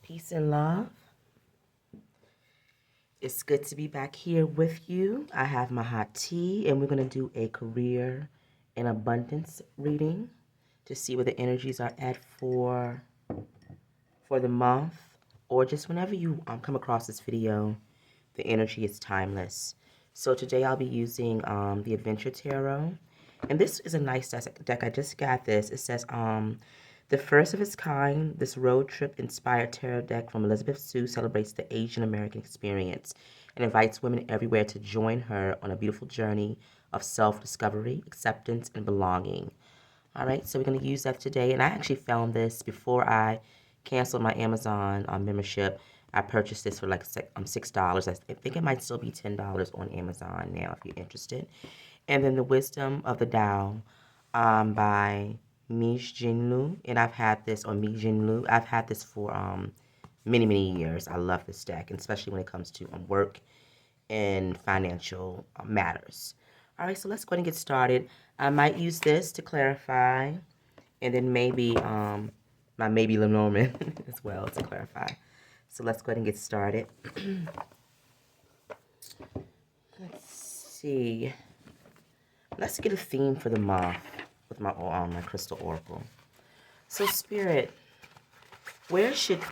Peace and love. It's good to be back here with you. I have my hot tea, and we're going to do a career and abundance reading to see where the energies are at for the month, or just whenever you come across this video. The energy is timeless. So today I'll be using the Adventure Tarot, and this is a nice deck. I just got this. It says the first of its kind, this road trip inspired tarot deck from Elizabeth Sue celebrates the Asian American experience and invites women everywhere to join her on a beautiful journey of self-discovery, acceptance, and belonging. All right, so we're going to use that today. And I actually found this before I canceled my Amazon membership. I purchased this for like $6. I think it might still be $10 on Amazon now if you're interested. And then The Wisdom of the Tao by Mij Jin Lu. And I've had this, or Mi Jin Lu. I've had this for many, many years. I love this deck, and especially when it comes to work and financial matters. All right, so let's go ahead and get started. I might use this to clarify, and then maybe my maybe Lenormand as well to clarify. So let's go ahead and get started. Let's see. Let's get a theme for the month with my crystal oracle. So Spirit, where should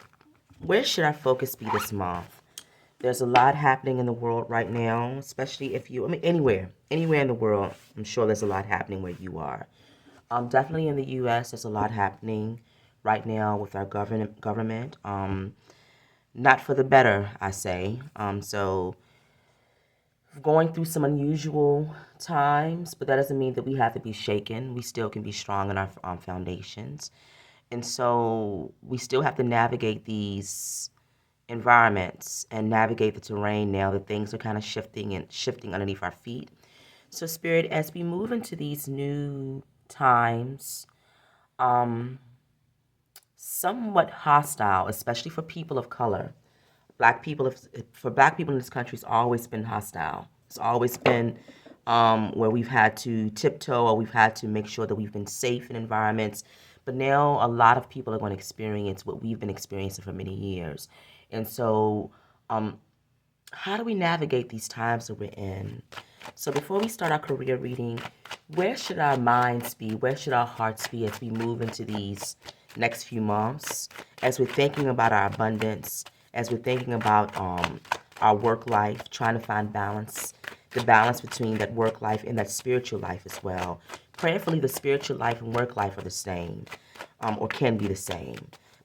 our focus be this month? There's a lot happening in the world right now, especially anywhere in the world. I'm sure there's a lot happening where you are. Definitely in the U.S., there's a lot happening right now with our government. Not for the better, I say. So going through some unusual times, but that doesn't mean that we have to be shaken. We still can be strong in our foundations. And so we still have to navigate these environments and navigate the terrain now that things are kind of shifting underneath our feet. So Spirit, as we move into these new times, somewhat hostile, especially for people of color. For black people in this country, it's always been hostile. It's always been where we've had to tiptoe, or we've had to make sure that we've been safe in environments. But now a lot of people are going to experience what we've been experiencing for many years. And so how do we navigate these times that we're in? So before we start our career reading, where should our minds be? Where should our hearts be as we move into these next few months? As we're thinking about our abundance, as we're thinking about our work life, trying to find balance, the balance between that work life and that spiritual life as well. Prayerfully, the spiritual life and work life are the same, or can be the same.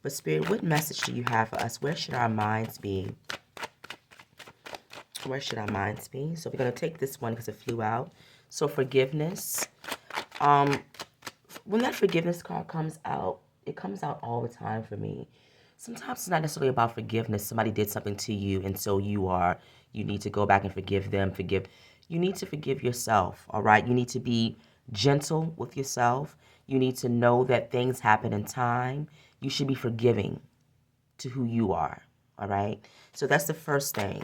But Spirit, what message do you have for us? Where should our minds be? Where should our minds be? So we're going to take this one because it flew out. So forgiveness. When that forgiveness card comes out, it comes out all the time for me. Sometimes it's not necessarily about forgiveness. Somebody did something to you, and so you need to go back and forgive them. You need to forgive yourself, all right? You need to be gentle with yourself. You need to know that things happen in time. You should be forgiving to who you are, all right? So that's the first thing.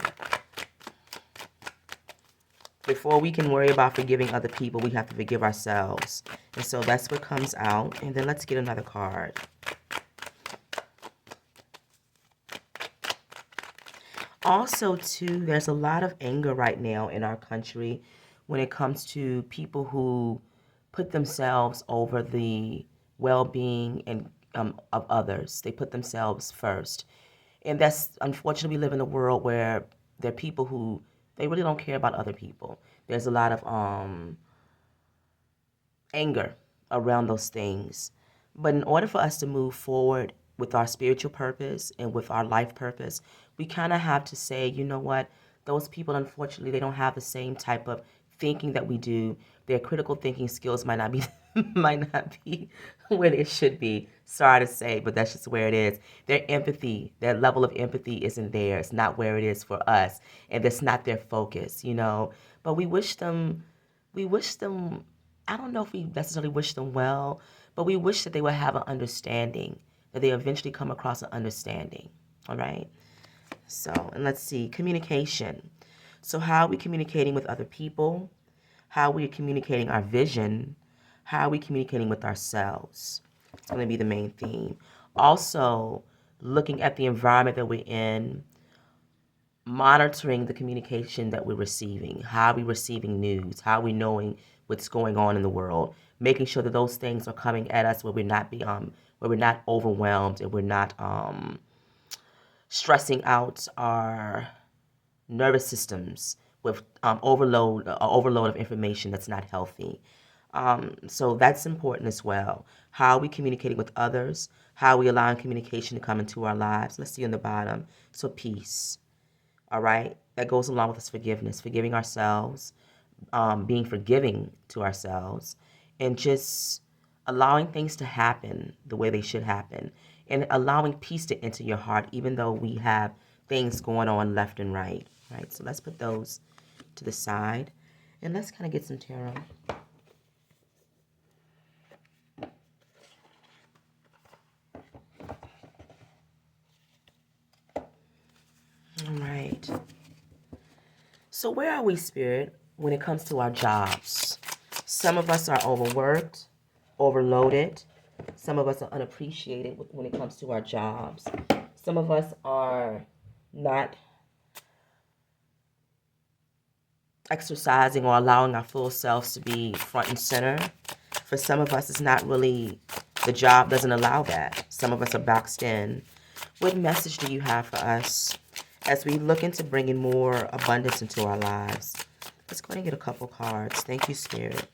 Before we can worry about forgiving other people, we have to forgive ourselves. And so that's what comes out. And then let's get another card. Also, too, there's a lot of anger right now in our country when it comes to people who put themselves over the well-being and of others. They put themselves first. And that's, unfortunately, we live in a world where there are people who, they really don't care about other people. There's a lot of anger around those things. But in order for us to move forward with our spiritual purpose and with our life purpose, we kind of have to say, you know what, those people, unfortunately, they don't have the same type of thinking that we do. Their critical thinking skills might not be might not be where they should be. Sorry to say, but that's just where it is. Their empathy, their level of empathy isn't there. It's not where it is for us. And that's not their focus, you know. But we wish them, I don't know if we necessarily wish them well, but we wish that they would have an understanding, that they eventually come across an understanding. All right. So, and let's see, communication. So how are we communicating with other people? How are we communicating our vision? How are we communicating with ourselves? It's going to be the main theme. Also, looking at the environment that we're in, monitoring the communication that we're receiving, how we're receiving news, how we're knowing what's going on in the world, making sure that those things are coming at us where we're not overwhelmed and we're not stressing out our nervous systems with overload of information that's not healthy. So that's important as well. How are we communicating with others? How are we allowing communication to come into our lives? Let's see on the bottom. So peace. All right. That goes along with this forgiveness, forgiving ourselves, being forgiving to ourselves, and just allowing things to happen the way they should happen, and allowing peace to enter your heart, even though we have things going on left and right. Right. So let's put those to the side, and let's kind of get some tarot. All right. So where are we, Spirit, when it comes to our jobs? Some of us are overworked, overloaded. Some of us are unappreciated when it comes to our jobs. Some of us are not exercising or allowing our full selves to be front and center. For some of us, it's not really, the job doesn't allow that. Some of us are boxed in. What message do you have for us as we look into bringing more abundance into our lives? Let's go ahead and get a couple cards. Thank you, Spirit.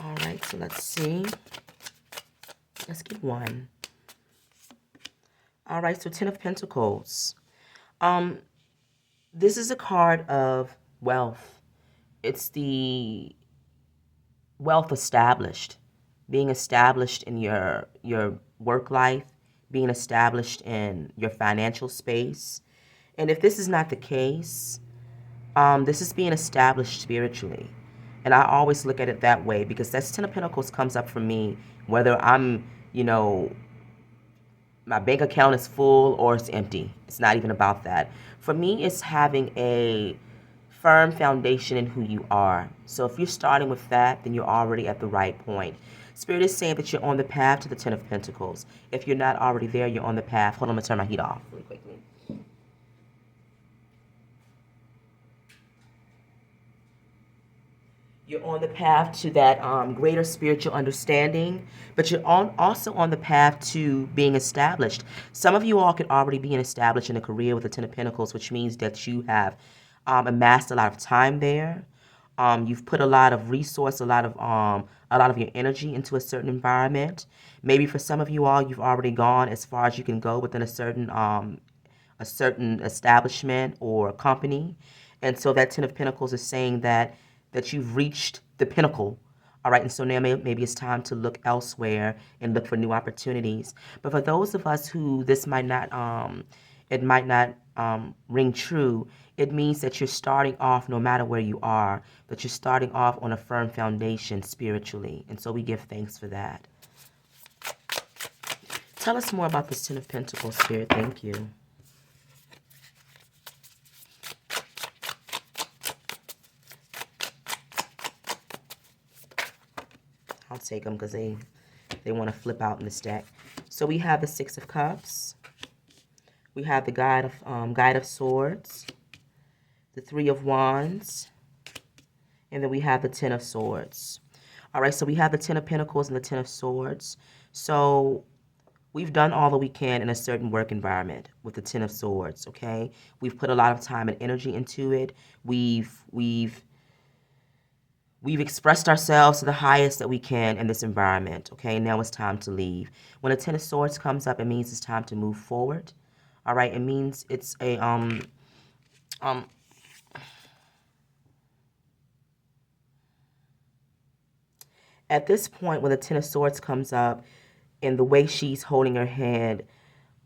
All right, so let's see. Let's get one. All right, so Ten of Pentacles. This is a card of wealth. It's the wealth established, being established in your work life, being established in your financial space. And if this is not the case, this is being established spiritually. And I always look at it that way because that's Ten of Pentacles comes up for me, whether I'm, my bank account is full or it's empty. It's not even about that. For me, it's having a firm foundation in who you are. So if you're starting with that, then you're already at the right point. Spirit is saying that you're on the path to the Ten of Pentacles. If you're not already there, you're on the path. Hold on, I'm going to turn my heat off really quickly. You're on the path to that greater spiritual understanding, but you're also on the path to being established. Some of you all could already be established in a career with the Ten of Pentacles, which means that you have amassed a lot of time there. You've put a lot of resource, a lot of your energy into a certain environment. Maybe for some of you all, you've already gone as far as you can go within a certain establishment or company, and so that Ten of Pentacles is saying that you've reached the pinnacle. All right, and so now maybe it's time to look elsewhere and look for new opportunities. But for those of us who this might not, it might not ring true, it means that you're starting off, no matter where you are, that you're starting off on a firm foundation spiritually. And so we give thanks for that. Tell us more about this Ten of Pentacles, Spirit. Thank you. I'll take them because they want to flip out in this deck. So we have the Six of Cups. We have the Guide of Swords, the Three of Wands, and then we have the Ten of Swords. All right, so we have the Ten of Pentacles and the Ten of Swords. So we've done all that we can in a certain work environment with the Ten of Swords, okay? We've put a lot of time and energy into it. We've expressed ourselves to the highest that we can in this environment, okay? Now it's time to leave. When a Ten of Swords comes up, it means it's time to move forward, all right? It means it's a, at this point, when the Ten of Swords comes up and the way she's holding her head,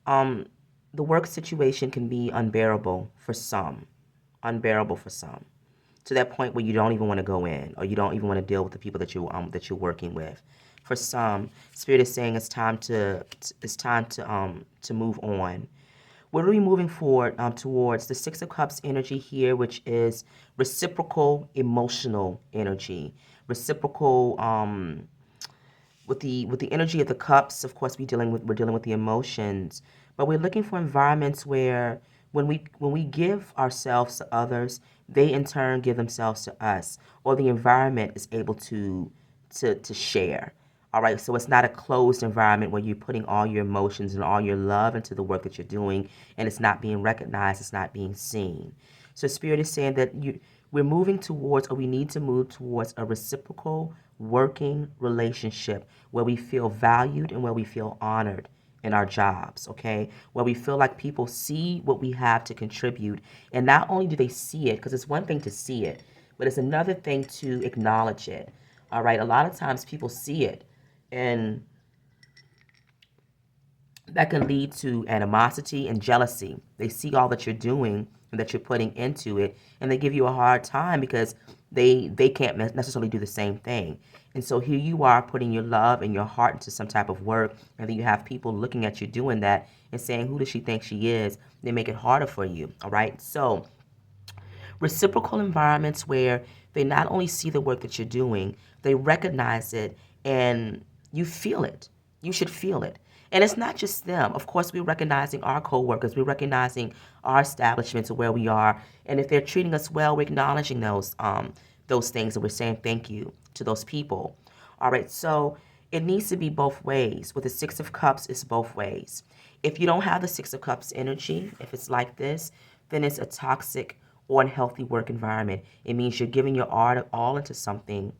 the work situation can be unbearable for some, to that point where you don't even want to go in, or you don't even want to deal with the people that you're working with. For some, Spirit is saying it's time to move on. What are we moving forward towards? The Six of Cups energy here, which is reciprocal emotional energy. Reciprocal with the energy of the cups, of course, we're dealing with the emotions, but we're looking for environments where when we give ourselves to others, they in turn give themselves to us, or the environment is able to share. All right, so it's not a closed environment where you're putting all your emotions and all your love into the work that you're doing, and it's not being recognized, it's not being seen. So Spirit is saying that we're moving towards, or we need to move towards, a reciprocal working relationship where we feel valued and where we feel honored in our jobs, okay? Where we feel like people see what we have to contribute. And not only do they see it, because it's one thing to see it, but it's another thing to acknowledge it. All right, a lot of times people see it, and that can lead to animosity and jealousy. They see all that you're doing and that you're putting into it, and they give you a hard time because they can't necessarily do the same thing. And so here you are putting your love and your heart into some type of work, and then you have people looking at you doing that and saying, who does she think she is? They make it harder for you, all right? So reciprocal environments where they not only see the work that you're doing, they recognize it, and you feel it. You should feel it. And it's not just them. Of course, we're recognizing our coworkers. We're recognizing our establishments and where we are. And if they're treating us well, we're acknowledging those things, and we're saying thank you to those people. All right. So it needs to be both ways. With the Six of Cups, it's both ways. If you don't have the Six of Cups energy, if it's like this, then it's a toxic or unhealthy work environment. It means you're giving your art all into something,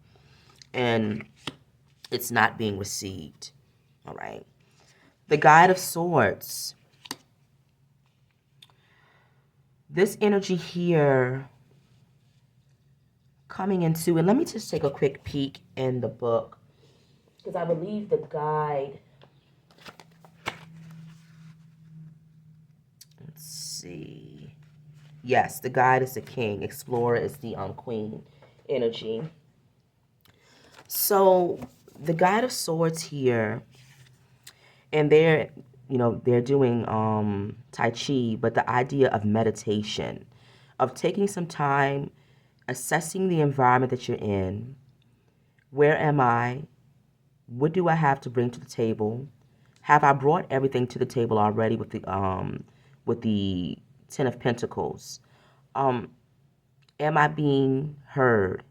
and it's not being received. All right. The Guide of Swords. This energy here coming into, and let me just take a quick peek in the book, because I believe the guide, let's see. Yes, the guide is the king. Explorer is the queen energy. So the Guide of Swords here, and they're doing Tai Chi, but the idea of meditation, of taking some time, assessing the environment that you're in. Where am I? What do I have to bring to the table? Have I brought everything to the table already with the Ten of Pentacles? Am I being heard?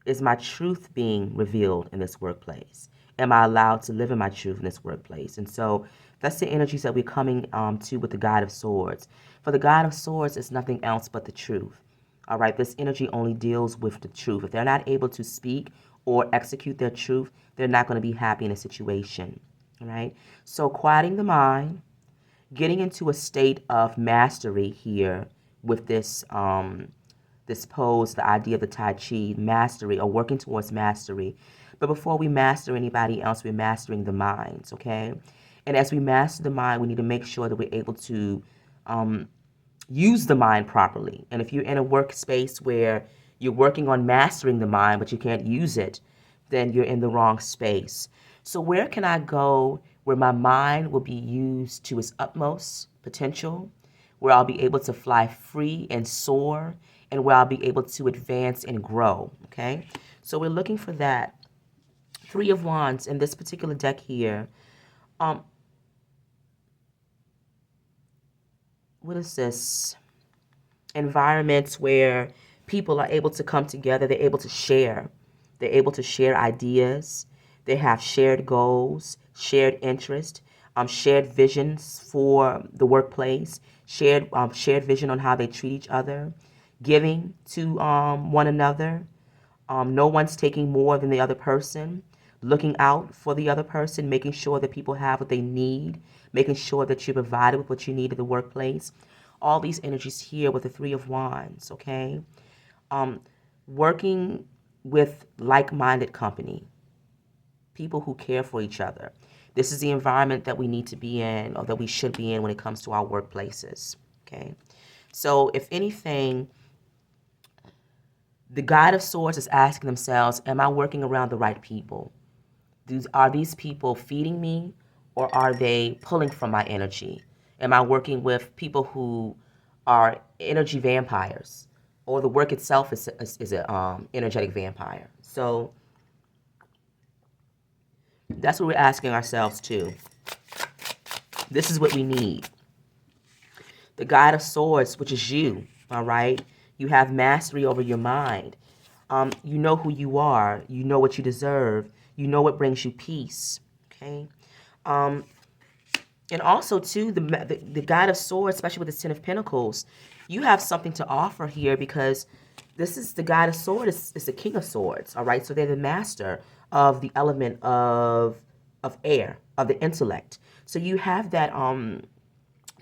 Is my truth being revealed in this workplace? Am I allowed to live in my truth in this workplace? And so that's the energies that we're coming to with the Guide of Swords. For the Guide of Swords is nothing else but the truth. All right, this energy only deals with the truth. If they're not able to speak or execute their truth, they're not going to be happy in a situation. All right, so quieting the mind, getting into a state of mastery here with this pose, the idea of the Tai Chi, mastery, or working towards mastery. But before we master anybody else, we're mastering the minds, okay? And as we master the mind, we need to make sure that we're able to use the mind properly. And if you're in a workspace where you're working on mastering the mind, but you can't use it, then you're in the wrong space. So where can I go where my mind will be used to its utmost potential, where I'll be able to fly free and soar, and where I'll be able to advance and grow, okay? So we're looking for that. Three of Wands in this particular deck here. What is this? Environments where people are able to come together, they're able to share. They're able to share ideas. They have shared goals, shared interest, shared visions for the workplace, shared vision on how they treat each other, giving to one another. No one's taking more than the other person, looking out for the other person, making sure that people have what they need, making sure that you're provided with what you need at the workplace. All these energies here with the Three of Wands, okay? Working with like-minded company, people who care for each other. This is the environment that we need to be in, or that we should be in when it comes to our workplaces, okay? So if anything, the Guide of Swords is asking themselves, am I working around the right people? Are these people feeding me, or are they pulling from my energy? Am I working with people who are energy vampires, or the work itself is a energetic vampire? So that's what we're asking ourselves too. This is what we need. The Guide of Swords, which is you, all right? You have mastery over your mind. You know who you are. You know what you deserve. You know what brings you peace, okay? And also, too, the Guide of Swords, especially with the Ten of Pentacles, you have something to offer here because this is the Guide of Swords. It's the King of Swords, all right? So they're the master of the element of air, of the intellect. So you have that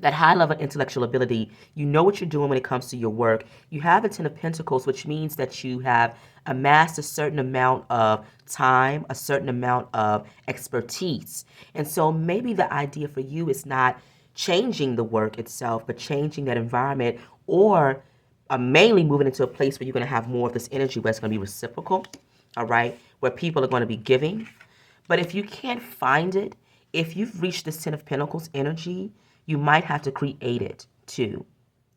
high level intellectual ability. You know what you're doing when it comes to your work. You have the Ten of Pentacles, which means that you have amassed a certain amount of time, a certain amount of expertise. And so maybe the idea for you is not changing the work itself, but changing that environment, or mainly moving into a place where you're going to have more of this energy where it's going to be reciprocal, all right, where people are going to be giving. But if you can't find it, if you've reached this Ten of Pentacles energy, you might have to create it too.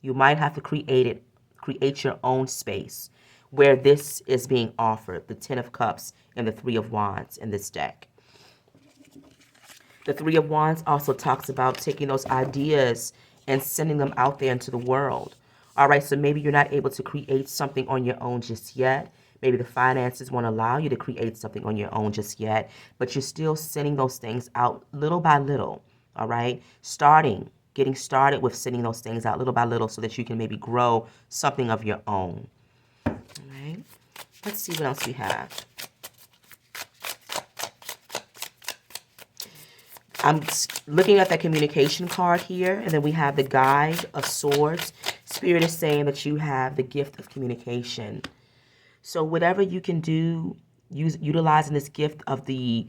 You might have to create your own space where this is being offered, the Ten of Cups and the Three of Wands in this deck. The Three of Wands also talks about taking those ideas and sending them out there into the world. All right, so maybe you're not able to create something on your own just yet. Maybe the finances won't allow you to create something on your own just yet, but you're still sending those things out little by little, all right? Getting started with sending those things out little by little so that you can maybe grow something of your own, all right? Let's see what else we have. I'm looking at that communication card here, and then we have the Guide of Swords. Spirit is saying that you have the gift of communication. So whatever you can do, utilizing this gift of the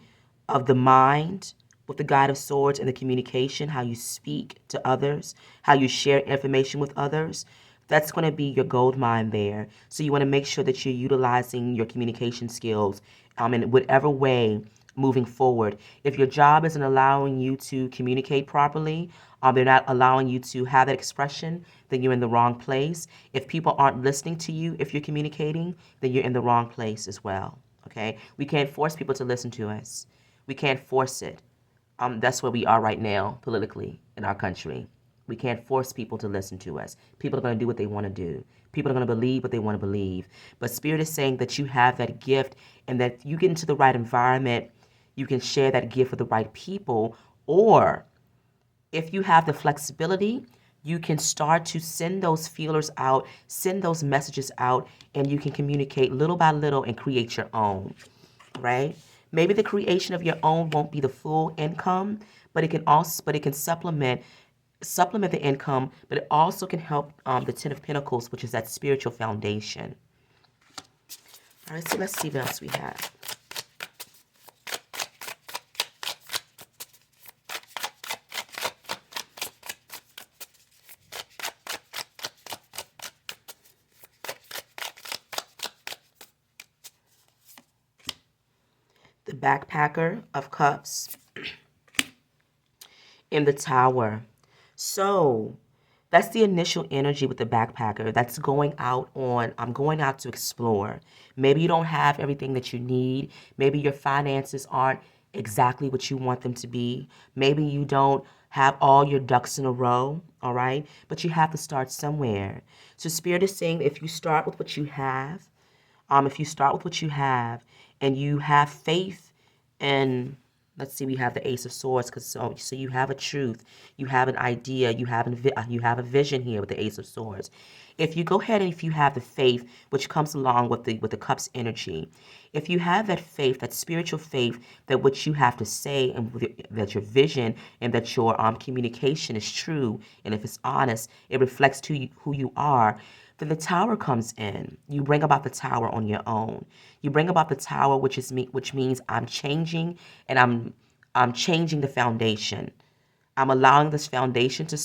mind with the Guide of Swords and the communication, how you speak to others, how you share information with others, that's going to be your gold mine there. So you want to make sure that you're utilizing your communication skills in whatever way moving forward. If your job isn't allowing you to communicate properly, they're not allowing you to have that expression, then you're in the wrong place. If people aren't listening to you, if you're communicating, then you're in the wrong place as well, okay? We can't force people to listen to us. We can't force it. That's where we are right now politically in our country. We can't force people to listen to us. People are going to do what they want to do. People are going to believe what they want to believe. But Spirit is saying that you have that gift, and that you get into the right environment, you can share that gift with the right people. Or if you have the flexibility, you can start to send those feelers out, send those messages out, and you can communicate little by little and create your own, right? Maybe the creation of your own won't be the full income, but it can supplement the income, but it also can help the Ten of Pentacles, which is that spiritual foundation. All right, so let's see what else we have. The Backpacker of Cups in the Tower. So that's the initial energy with the backpacker. That's going out on, I'm going out to explore. Maybe you don't have everything that you need. Maybe your finances aren't exactly what you want them to be. Maybe you don't have all your ducks in a row, all right? But you have to start somewhere. So Spirit is saying if you start with what you have, and you have faith in, let's see, we have the Ace of Swords, because so you have a truth, you have an idea, you have a vision here with the Ace of Swords. If you go ahead and if you have the faith, which comes along with the Cups energy, if you have that faith, that spiritual faith, that what you have to say and that your vision and that your communication is true, and if it's honest, it reflects to who you are, then the Tower comes in. You bring about the Tower on your own. You bring about the Tower, which means I'm changing, and I'm changing the foundation. I'm allowing this foundation to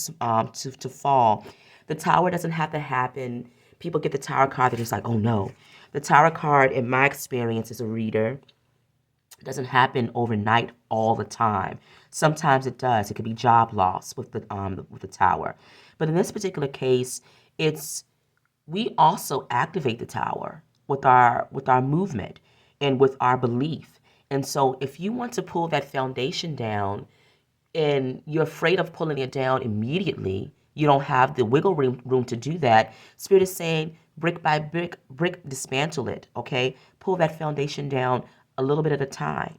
fall. The Tower doesn't have to happen. People get the Tower card, they're just like, oh no. The Tower card, in my experience as a reader, It doesn't happen overnight all the time. Sometimes it does. It could be job loss with the tower. But in this particular case, it's we also activate the tower with our movement and with our belief. And so if you want to pull that foundation down and you're afraid of pulling it down immediately, you don't have the wiggle room to do that. Spirit is saying brick by brick, dismantle it, okay? Pull that foundation down a little bit at a time.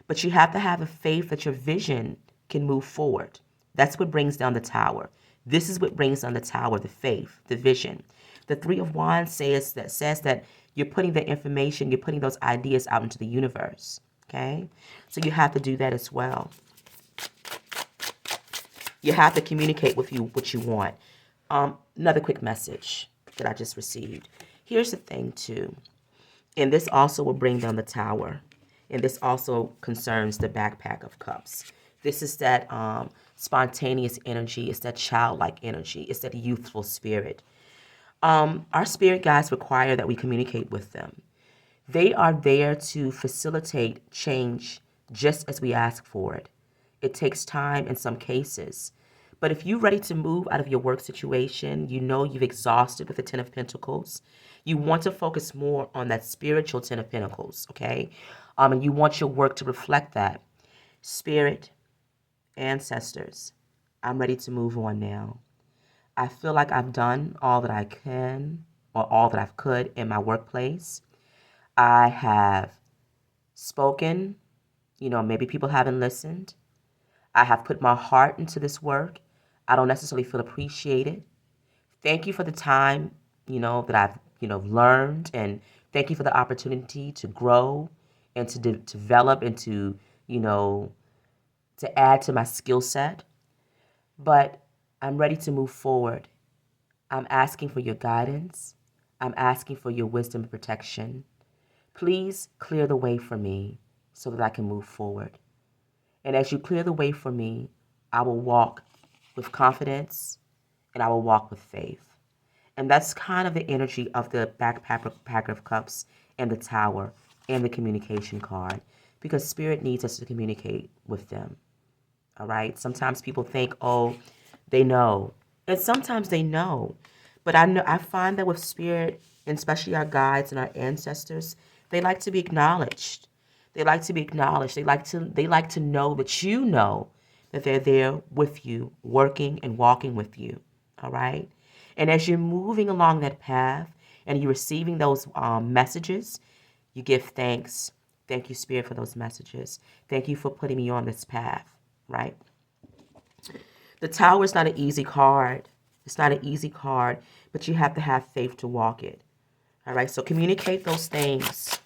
But you have to have a faith that your vision can move forward. That's what brings down the tower. This is what brings down the tower, the faith, the vision. The Three of Wands says that you're putting the information, you're putting those ideas out into the universe, okay? So you have to do that as well. You have to communicate with you what you want. Another quick message that I just received. Here's the thing too, and this also will bring down the tower, and this also concerns the backpack of cups. This is that spontaneous energy. It's that childlike energy. It's that youthful spirit. Our spirit guides require that we communicate with them. They are there to facilitate change just as we ask for it. It takes time in some cases. But if you're ready to move out of your work situation, you know you've exhausted with the Ten of Pentacles. You want to focus more on that spiritual Ten of Pentacles, okay? And you want your work to reflect that. Spirit, ancestors, I'm ready to move on now. I feel like I've done all that I can or all that I could in my workplace. I have spoken, maybe people haven't listened. I have put my heart into this work. I don't necessarily feel appreciated. Thank you for the time, that I've, learned, and thank you for the opportunity to grow and to develop and to, to add to my skill set. But I'm ready to move forward. I'm asking for your guidance. I'm asking for your wisdom and protection. Please clear the way for me so that I can move forward. And as you clear the way for me, I will walk with confidence and I will walk with faith. And that's kind of the energy of the backpack of cups and the tower and the communication card, because spirit needs us to communicate with them. All right. Sometimes people think, oh, they know. And sometimes they know. But I find that with spirit, and especially our guides and our ancestors, they like to be acknowledged. They like to be acknowledged. They like to know that you know that they're there with you, working and walking with you. All right. And as you're moving along that path and you're receiving those messages, you give thanks. Thank you, Spirit, for those messages. Thank you for putting me on this path, right? The tower is not an easy card. It's not an easy card, but you have to have faith to walk it. All right, so communicate those things.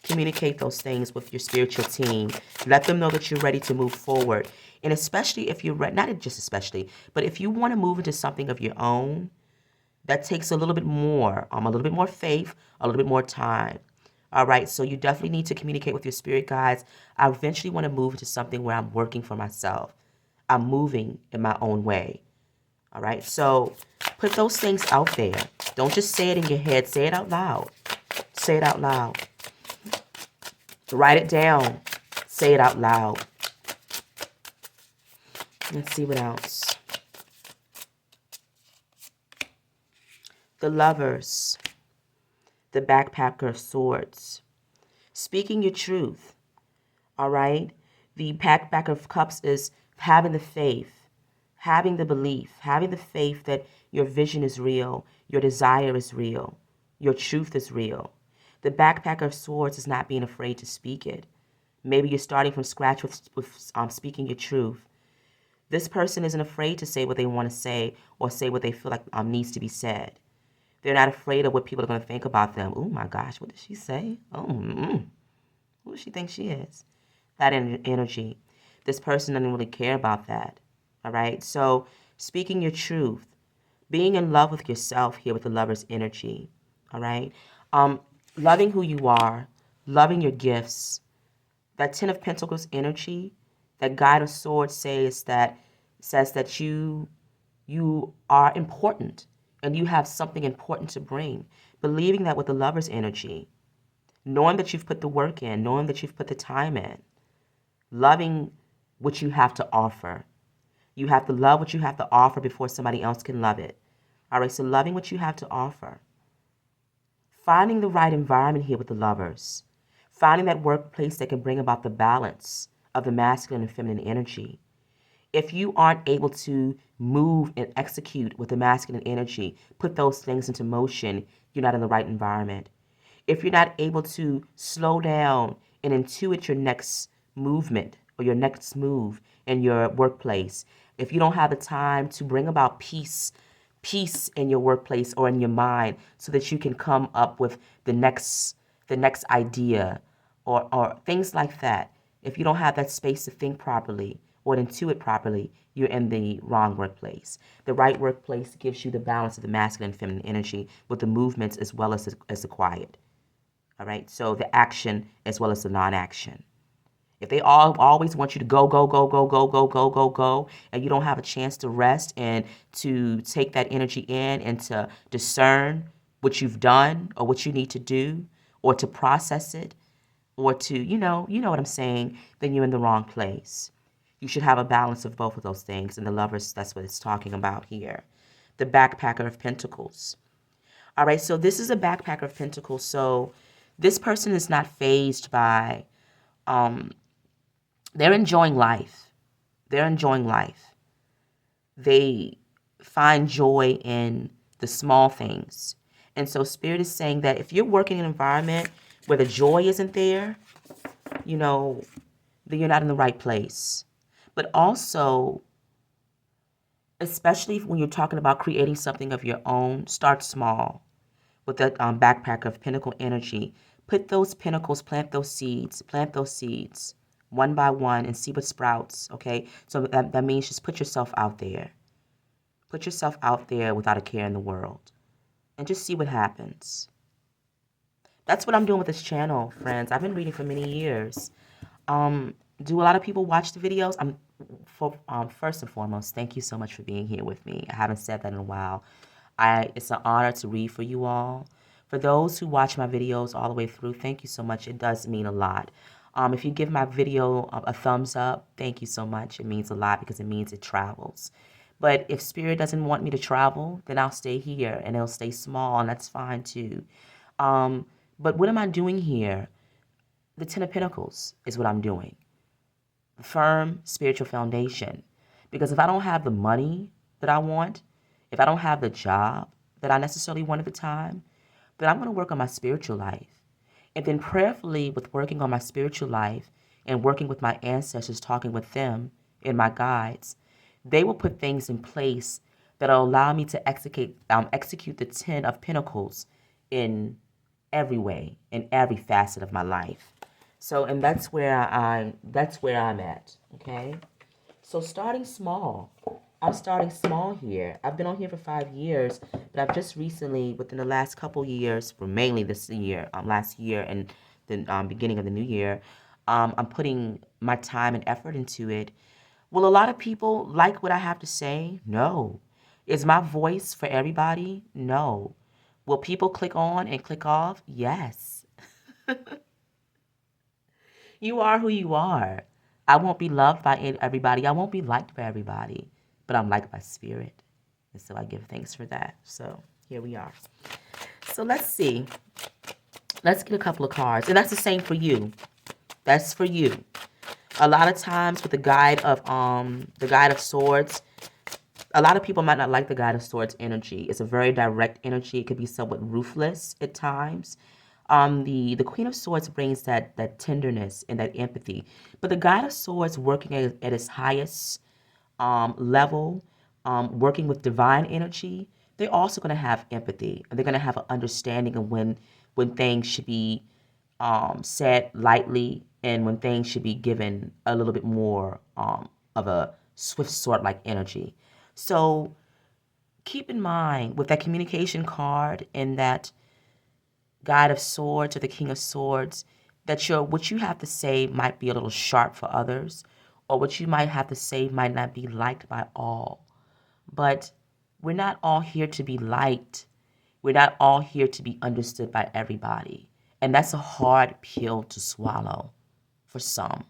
Communicate those things with your spiritual team. Let them know that you're ready to move forward. And especially if you're ready, not just especially, but if you want to move into something of your own, that takes a little bit more faith, a little bit more time. All right, so you definitely need to communicate with your spirit guides. I eventually want to move into something where I'm working for myself. I'm moving in my own way. All right, so put those things out there. Don't just say it in your head. Say it out loud. Say it out loud. Write it down. Say it out loud. Let's see what else. The Lovers, the Backpacker of Swords. Speaking your truth, all right? The Backpacker of Cups is having the faith, having the belief, having the faith that your vision is real, your desire is real, your truth is real. The Backpacker of Swords is not being afraid to speak it. Maybe you're starting from scratch with speaking your truth. This person isn't afraid to say what they want to say or say what they feel like needs to be said. They're not afraid of what people are going to think about them. Oh my gosh, what did she say? Oh, who does she think she is? That energy. This person doesn't really care about that. All right. So speaking your truth, being in love with yourself here with the Lover's energy. All right. Loving who you are, loving your gifts. That Ten of Pentacles energy, that Guide of Swords says that you are important and you have something important to bring. Believing that with the Lover's energy, knowing that you've put the work in, knowing that you've put the time in, loving what you have to offer. You have to love what you have to offer before somebody else can love it. All right, so loving what you have to offer. Finding the right environment here with the lovers. Finding that workplace that can bring about the balance of the masculine and feminine energy. If you aren't able to move and execute with the masculine energy, put those things into motion, you're not in the right environment. If you're not able to slow down and intuit your next movement or your next move in your workplace, if you don't have the time to bring about peace in your workplace or in your mind so that you can come up with the next idea or things like that. If you don't have that space to think properly or intuit properly, you're in the wrong workplace. The right workplace gives you the balance of the masculine and feminine energy with the movements as well as the quiet. All right, so the action as well as the non-action. If they all always want you to go, go, go, go, go, go, go, go, go, and you don't have a chance to rest and to take that energy in and to discern what you've done or what you need to do or to process it or to, you know what I'm saying, then you're in the wrong place. You should have a balance of both of those things. And the lovers, that's what it's talking about here. The backpacker of pentacles. All right, so this is a backpacker of pentacles. So this person is not fazed by they're enjoying life. They're enjoying life. They find joy in the small things. And so Spirit is saying that if you're working in an environment where the joy isn't there, then you're not in the right place. But also, especially when you're talking about creating something of your own, start small with that backpack of pinnacle energy. Put those pinnacles, plant those seeds one by one and see what sprouts, okay? So that means just put yourself out there. Put yourself out there without a care in the world and just see what happens. That's what I'm doing with this channel, friends. I've been reading for many years. Do a lot of people watch the videos? First and foremost, thank you so much for being here with me. I haven't said that in a while. It's an honor to read for you all. For those who watch my videos all the way through, thank you so much. It does mean a lot. If you give my video a thumbs up, thank you so much. It means a lot because it means it travels. But if Spirit doesn't want me to travel, then I'll stay here and it'll stay small, and that's fine too. But what am I doing here? The Ten of Pentacles is what I'm doing. Firm spiritual foundation. Because if I don't have the money that I want, if I don't have the job that I necessarily want at the time, then I'm going to work on my spiritual life. And then prayerfully with working on my spiritual life and working with my ancestors, talking with them and my guides, they will put things in place that will allow me to execute the Ten of Pentacles in every way, in every facet of my life. So, and that's where I'm at, okay? So starting small. I'm starting small here. I've been on here for 5 years, but I've just recently, within the last couple years, for mainly this year, last year and the beginning of the new year, I'm putting my time and effort into it. Will a lot of people like what I have to say? No. Is my voice for everybody? No. Will people click on and click off? Yes. You are who you are. I won't be loved by everybody. I won't be liked by everybody, but I'm liked by Spirit. And so I give thanks for that. So here we are. So let's see. Let's get a couple of cards. And that's the same for you. That's for you. A lot of times with the Guide of Swords, a lot of people might not like the Guide of Swords energy. It's a very direct energy. It could be somewhat ruthless at times. The Queen of Swords brings that tenderness and that empathy. But the Guide of Swords working at its highest level, working with divine energy, they're also going to have empathy. And they're going to have an understanding of when things should be said lightly and when things should be given a little bit more of a swift sword-like energy. So keep in mind with that communication card and that Guide of Swords or the King of Swords, that what you have to say might be a little sharp for others, or what you might have to say might not be liked by all. But we're not all here to be liked. We're not all here to be understood by everybody. And that's a hard pill to swallow for some,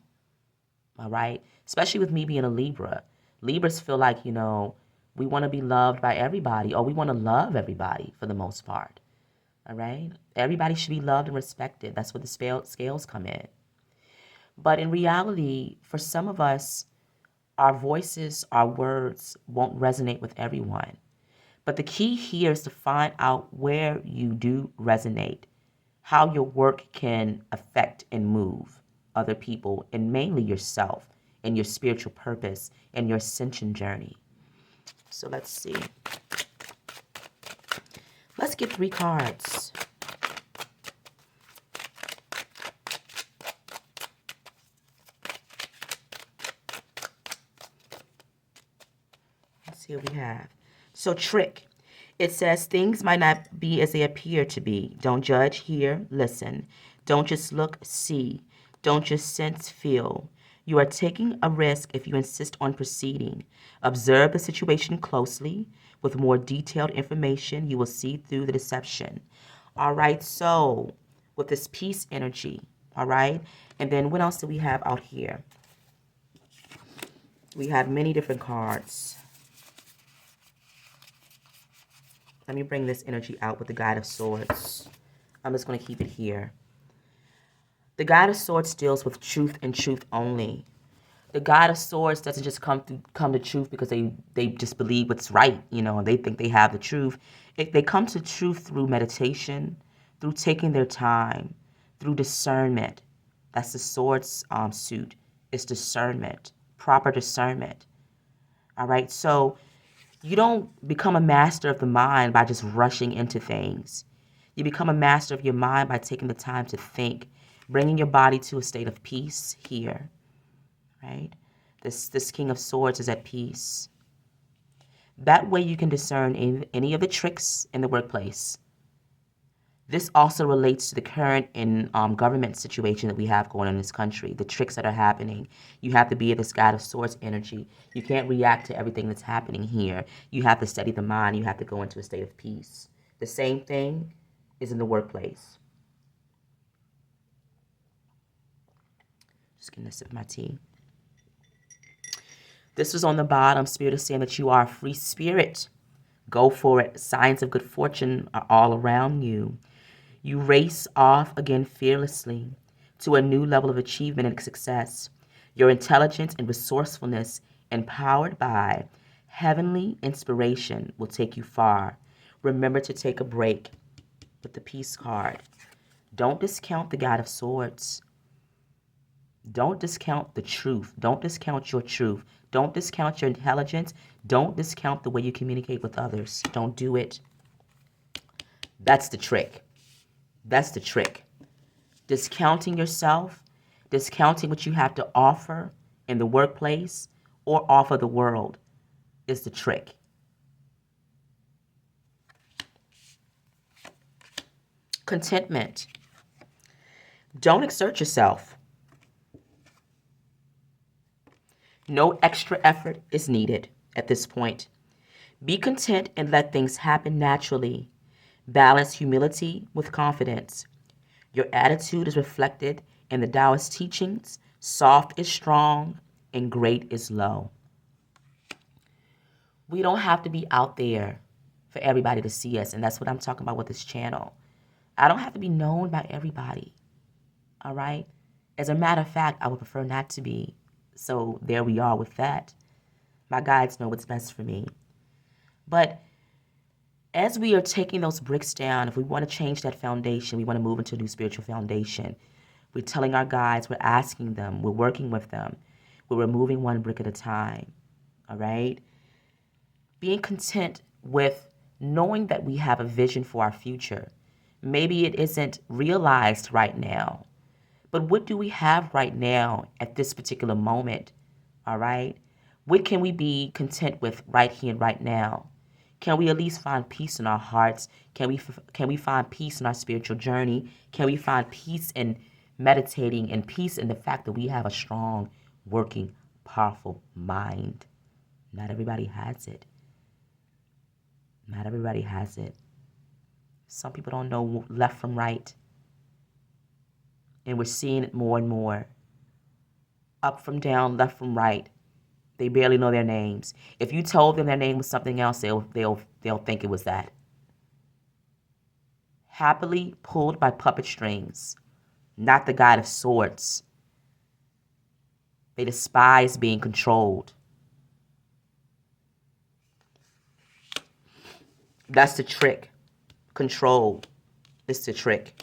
all right? Especially with me being a Libra. Libras feel like, we want to be loved by everybody, or we want to love everybody for the most part, all right? Everybody should be loved and respected. That's where the scales come in. But in reality, for some of us, our voices, our words won't resonate with everyone. But the key here is to find out where you do resonate, how your work can affect and move other people, and mainly yourself and your spiritual purpose and your ascension journey. So let's see. Let's get 3 cards. Let's see what we have. So trick. It says things might not be as they appear to be. Don't judge, hear, listen. Don't just look, see. Don't just sense, feel. You are taking a risk if you insist on proceeding. Observe the situation closely. With more detailed information, you will see through the deception. All right, so with this peace energy, all right? And then what else do we have out here? We have many different cards. Let me bring this energy out with the Guide of Swords. I'm just going to keep it here. The Guide of Swords deals with truth and truth only. The Guide of Swords doesn't just come to truth because they just believe what's right, they think they have the truth. They come to truth through meditation, through taking their time, through discernment. That's the Swords suit. It's discernment, proper discernment. All right, so you don't become a master of the mind by just rushing into things. You become a master of your mind by taking the time to think, bringing your body to a state of peace here, right? This King of Swords is at peace. That way you can discern any of the tricks in the workplace. This also relates to the current government situation that we have going on in this country, the tricks that are happening. You have to be at this God of Swords energy. You can't react to everything that's happening here. You have to steady the mind. You have to go into a state of peace. The same thing is in the workplace. Just getting a sip of my tea. This was on the bottom. Spirit is saying that you are a free spirit. Go for it. Signs of good fortune are all around you. You race off again fearlessly to a new level of achievement and success. Your intelligence and resourcefulness, empowered by heavenly inspiration, will take you far. Remember to take a break with the Peace card. Don't discount the God of Swords. Don't discount the truth. Don't discount your truth. Don't discount your intelligence. Don't discount the way you communicate with others. Don't do it. That's the trick. That's the trick. Discounting yourself, discounting what you have to offer in the workplace or offer the world is the trick. Contentment. Don't exert yourself. No extra effort is needed at this point. Be content and let things happen naturally. Balance humility with confidence. Your attitude is reflected in the Taoist teachings. Soft is strong and great is low. We don't have to be out there for everybody to see us, and that's what I'm talking about with this channel. I don't have to be known by everybody, all right? As a matter of fact, I would prefer not to be. So there we are with that. My guides know what's best for me. But as we are taking those bricks down, if we want to change that foundation, we want to move into a new spiritual foundation. We're telling our guides, we're asking them, we're working with them. We're removing one brick at a time, all right? Being content with knowing that we have a vision for our future. Maybe it isn't realized right now, but what do we have right now at this particular moment, all right? What can we be content with right here and right now? Can we at least find peace in our hearts? Can we find peace in our spiritual journey? Can we find peace in meditating and peace in the fact that we have a strong, working, powerful mind? Not everybody has it. Not everybody has it. Some people don't know left from right. And we're seeing it more and more. Up from down, left from right. They barely know their names. If you told them their name was something else, they'll think it was that. Happily pulled by puppet strings, not the God of Swords. They despise being controlled. That's the trick. Control is the trick.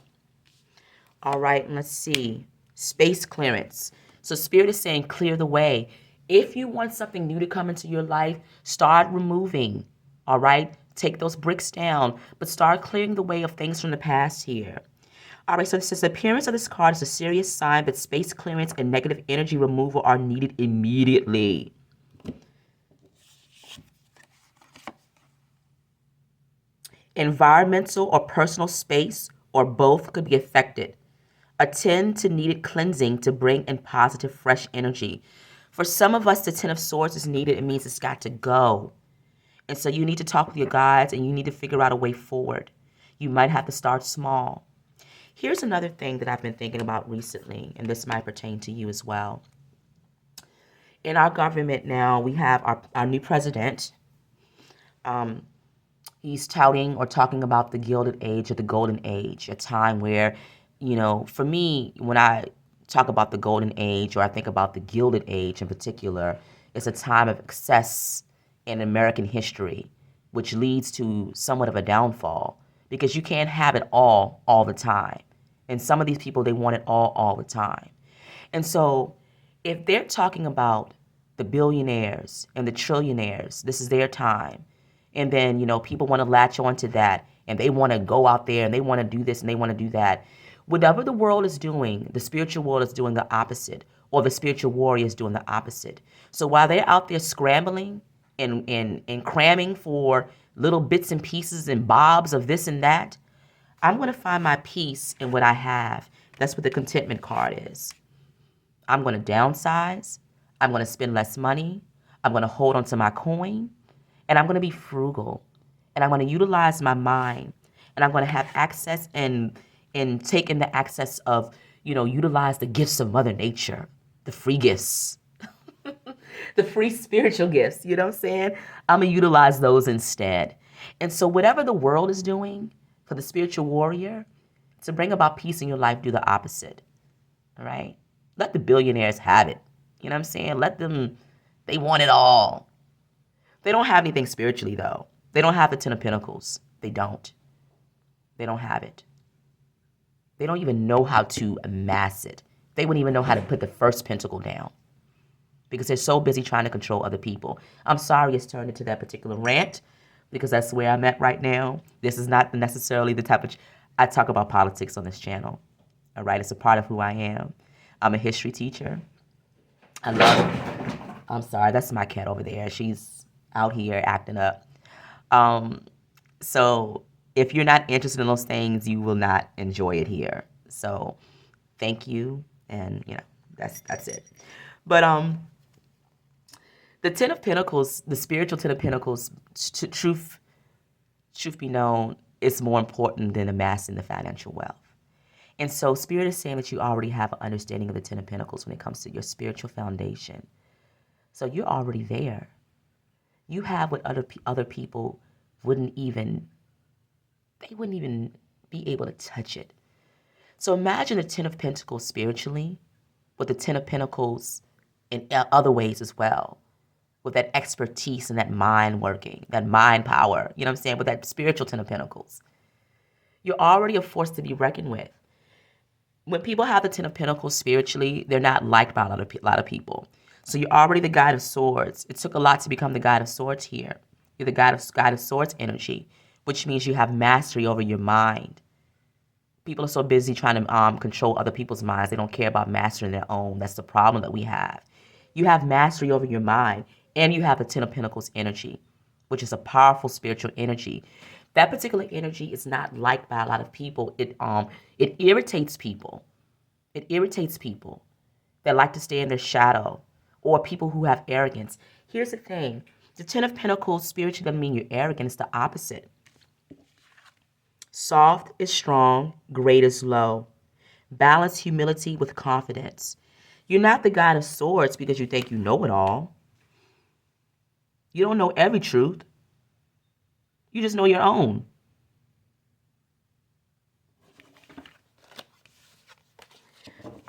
All right, let's see. Space clearance. So Spirit is saying clear the way. If you want something new to come into your life, start removing. All right? Take those bricks down, but start clearing the way of things from the past here. All right, so it says the appearance of this card is a serious sign that space clearance and negative energy removal are needed immediately. Environmental or personal space or both could be affected. Attend to needed cleansing to bring in positive, fresh energy. For some of us, the Ten of Swords is needed. It means it's got to go. And so you need to talk with your guides and you need to figure out a way forward. You might have to start small. Here's another thing that I've been thinking about recently, and this might pertain to you as well. In our government now, we have our new president. He's touting or talking about the Gilded Age or the Golden Age, a time where, for me, when I talk about the Golden Age or I think about the Gilded Age in particular, it's a time of excess in American history, which leads to somewhat of a downfall because you can't have it all the time. And some of these people, they want it all the time. And so if they're talking about the billionaires and the trillionaires, this is their time. And then, people want to latch on to that and they want to go out there and they want to do this and they want to do that. Whatever the world is doing, the spiritual world is doing the opposite, or the spiritual warrior is doing the opposite. So while they're out there scrambling and cramming for little bits and pieces and bobs of this and that, I'm going to find my peace in what I have. That's what the contentment card is. I'm going to downsize. I'm going to spend less money. I'm going to hold on to my coin. And I'm going to be frugal. And I'm going to utilize my mind. And I'm going to have access and take in the access of, utilize the gifts of Mother Nature, the free gifts, the free spiritual gifts. You know what I'm saying? I'm going to utilize those instead. And so whatever the world is doing for the spiritual warrior, to bring about peace in your life, do the opposite. All right? Let the billionaires have it. You know what I'm saying? Let them, they want it all. They don't have anything spiritually, though. They don't have the Ten of Pentacles. They don't. They don't have it. They don't even know how to amass it. They wouldn't even know how to put the first pentacle down because they're so busy trying to control other people. I'm sorry it's turned into that particular rant because that's where I'm at right now. This is not necessarily the type of... I talk about politics on this channel. All right? It's a part of who I am. I'm a history teacher. I love it. I'm sorry. That's my cat over there. She's out here acting up. So if you're not interested in those things, you will not enjoy it here. So thank you. And, that's it. But the Ten of Pentacles, the spiritual Ten of Pentacles, truth be known, is more important than amassing the financial wealth. And so Spirit is saying that you already have an understanding of the Ten of Pentacles when it comes to your spiritual foundation. So you're already there. You have what other people wouldn't even be able to touch it. So imagine the Ten of Pentacles spiritually with the Ten of Pentacles in other ways as well, with that expertise and that mind working, that mind power, you know what I'm saying, with that spiritual Ten of Pentacles. You're already a force to be reckoned with. When people have the Ten of Pentacles spiritually, they're not liked by a lot of people. So you're already the Guide of Swords. It took a lot to become the Guide of Swords here. You're the Guide of Swords energy, which means you have mastery over your mind. People are so busy trying to control other people's minds. They don't care about mastering their own. That's the problem that we have. You have mastery over your mind, and you have the Ten of Pentacles energy, which is a powerful spiritual energy. That particular energy is not liked by a lot of people. It irritates people. It irritates people that like to stay in their shadow, or people who have arrogance. Here's the thing. The Ten of Pentacles spiritually doesn't mean you're arrogant. It's the opposite. Soft is strong, great is low. Balance humility with confidence. You're not the God of swords because you think you know it all. You don't know every truth. You just know your own.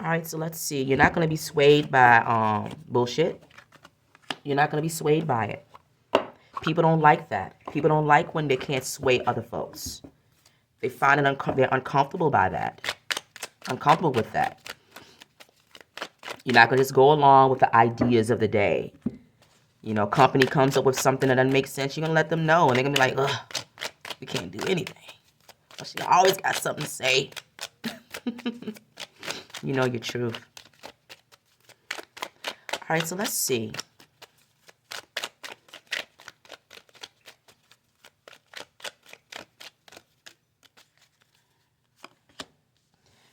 All right, so let's see. You're not going to be swayed by bullshit. You're not going to be swayed by it. People don't like that. People don't like when they can't sway other folks. They find it they're uncomfortable by that. Uncomfortable with that. You're not going to just go along with the ideas of the day. You know, company comes up with something that doesn't make sense. You're going to let them know. And they're going to be like, ugh, we can't do anything. Well, she always got something to say. You know your truth. All right, so let's see.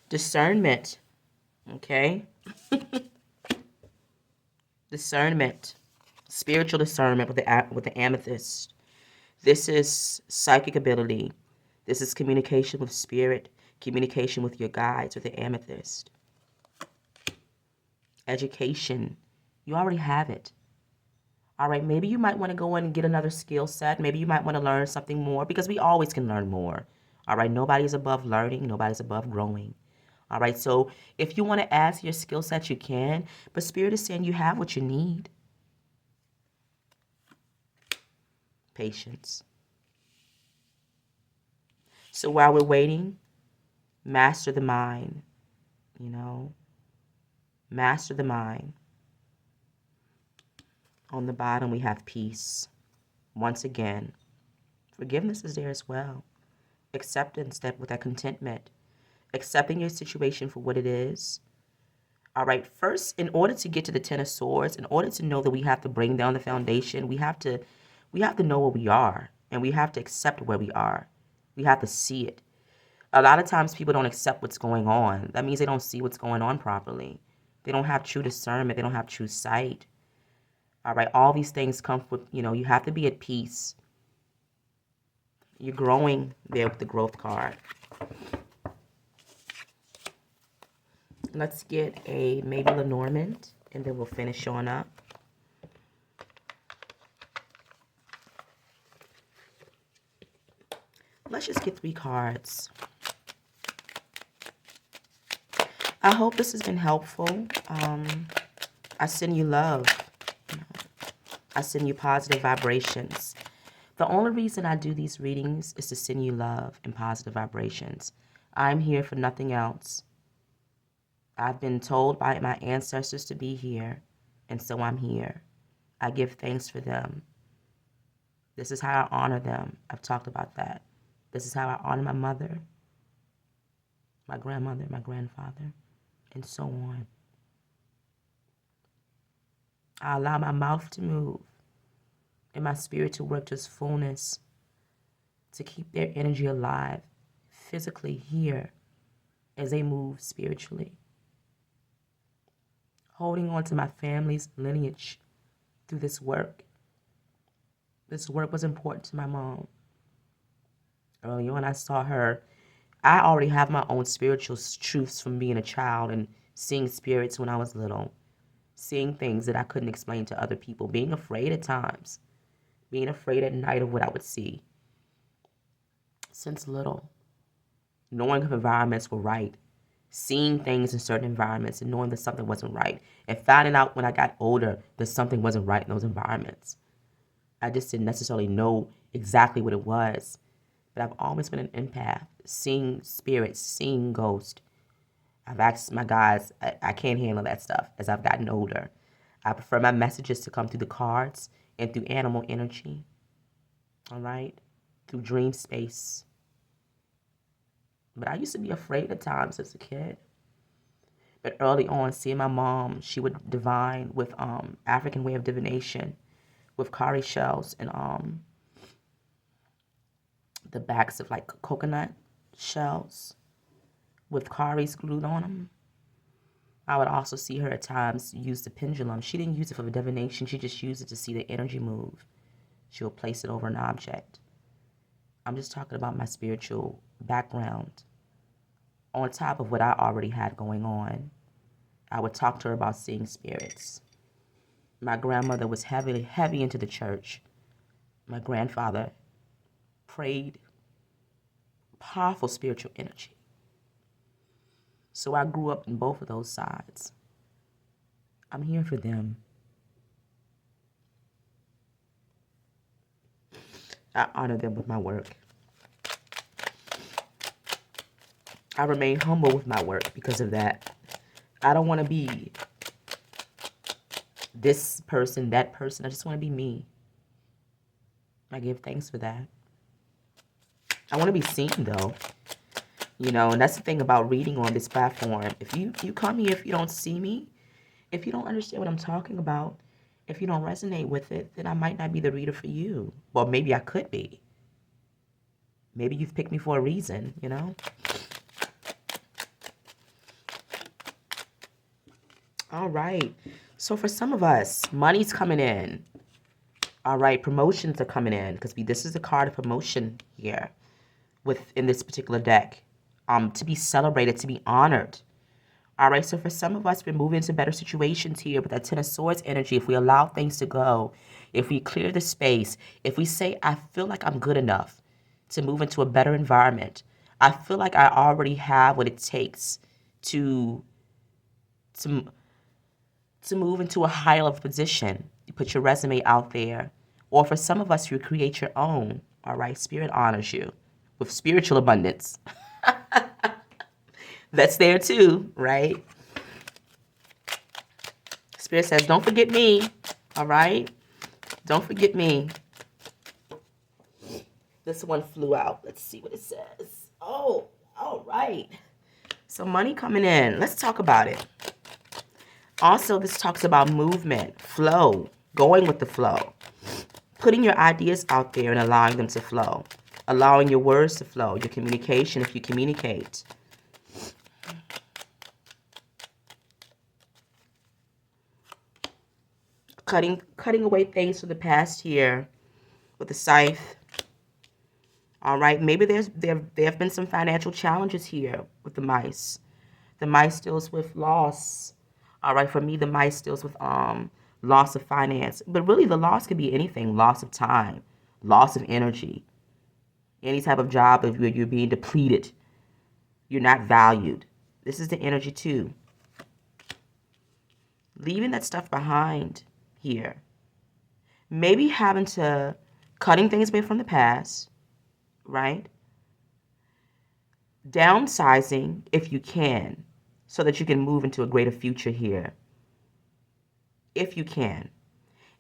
Discernment. Okay? Discernment. Spiritual discernment with the amethyst. This is psychic ability. This is communication with spirit, communication with your guides with the amethyst. Education. You already have it. All right, maybe you might want to go in and get another skill set. Maybe you might want to learn something more because we always can learn more. All right, nobody's above learning. Nobody's above growing. All right, so if you want to add to your skill set, you can. But Spirit is saying you have what you need. Patience. So while we're waiting, master the mind. You know, master the mind. On the bottom, we have peace. Once again, forgiveness is there as well. Acceptance, that with that contentment. Accepting your situation for what it is. All right, first, in order to get to the Ten of Swords, in order to know that we have to bring down the foundation, we have to know where we are, and we have to accept where we are. We have to see it. A lot of times people don't accept what's going on. That means they don't see what's going on properly. They don't have true discernment. They don't have true sight. All right, all these things come with, you have to be at peace. You're growing there with the growth card. Let's get a maybe Lenormand, and then we'll finish on up. Let's just get 3 cards. I hope this has been helpful. I send you love. I send you positive vibrations. The only reason I do these readings is to send you love and positive vibrations. I'm here for nothing else. I've been told by my ancestors to be here, and so I'm here. I give thanks for them. This is how I honor them. I've talked about that. This is how I honor my mother, my grandmother, my grandfather, and so on. I allow my mouth to move and my spirit to work to its fullness to keep their energy alive physically here as they move spiritually. Holding on to my family's lineage through this work. This work was important to my mom. Early on, I saw her. I already have my own spiritual truths from being a child and seeing spirits when I was little. Seeing things that I couldn't explain to other people. Being afraid at times. Being afraid at night of what I would see. Since little. Knowing if environments were right. Seeing things in certain environments and knowing that something wasn't right. And finding out when I got older that something wasn't right in those environments. I just didn't necessarily know exactly what it was. But I've always been an empath. Seeing spirits, seeing ghosts. I've asked my guys, I can't handle that stuff as I've gotten older. I prefer my messages to come through the cards and through animal energy. All right? Through dream space. But I used to be afraid at times as a kid. But early on, seeing my mom, she would divine with African way of divination with cowrie shells and the backs of like coconut shells with cowries glued on them. I would also see her at times use the pendulum. She didn't use it for the divination. She just used it to see the energy move. She would place it over an object. I'm just talking about my spiritual background on top of what I already had going on. I would talk to her about seeing spirits. My grandmother was heavy into the church. My grandfather prayed, powerful spiritual energy. So I grew up in both of those sides. I'm here for them. I honor them with my work. I remain humble with my work because of that. I don't want to be this person, that person. I just want to be me. I give thanks for that. I want to be seen, though. You know, and that's the thing about reading on this platform. If you come here, if you don't see me, if you don't understand what I'm talking about, if you don't resonate with it, then I might not be the reader for you. Well, maybe I could be. Maybe you've picked me for a reason, you know? All right. So for some of us, money's coming in. All right, promotions are coming in because this is a card of promotion here in this particular deck. To be celebrated, to be honored. All right, so for some of us, we're moving into better situations here with that Ten of Swords energy. If we allow things to go, if we clear the space, if we say, I feel like I'm good enough to move into a better environment. I feel like I already have what it takes to move into a higher level position. You put your resume out there. Or for some of us, you create your own. All right, Spirit honors you with spiritual abundance. That's there too, right? Spirit says, don't forget me, all right? Don't forget me. This one flew out. Let's see what it says. Oh, all right. So money coming in. Let's talk about it. Also, this talks about movement, flow, going with the flow. Putting your ideas out there and allowing them to flow. Allowing your words to flow, your communication if you communicate. Cutting away things from the past here with the scythe. All right, maybe there have been some financial challenges here with the mice. The mice deals with loss. All right, for me, the mice deals with loss of finance. But really, the loss could be anything. Loss of time, loss of energy. Any type of job if you're being depleted. You're not valued. This is the energy too. Leaving that stuff behind here. Maybe cutting things away from the past, right? Downsizing if you can, so that you can move into a greater future here. If you can.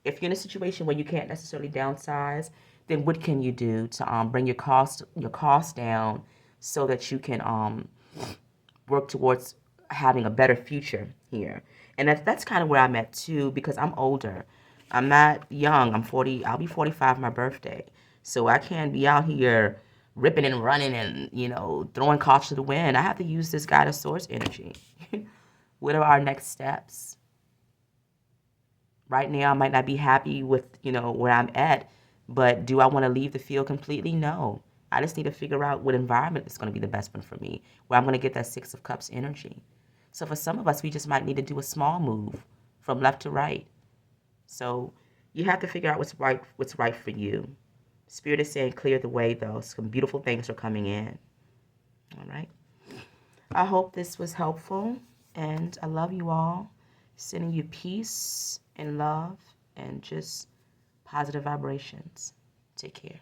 If you're in a situation where you can't necessarily downsize, then what can you do to bring your cost down so that you can work towards having a better future here? And that's kind of where I'm at too, because I'm older. I'm not young. I'm 40. I'll be 45 my birthday. So I can't be out here ripping and running and, throwing caution to the wind. I have to use this guided source energy. What are our next steps? Right now, I might not be happy with, where I'm at, but do I want to leave the field completely? No. I just need to figure out what environment is going to be the best one for me, where I'm going to get that Six of Cups energy. So for some of us, we just might need to do a small move from left to right. So you have to figure out what's right for you. Spirit is saying clear the way, though. Some beautiful things are coming in. All right. I hope this was helpful, and I love you all. Sending you peace and love and just positive vibrations. Take care.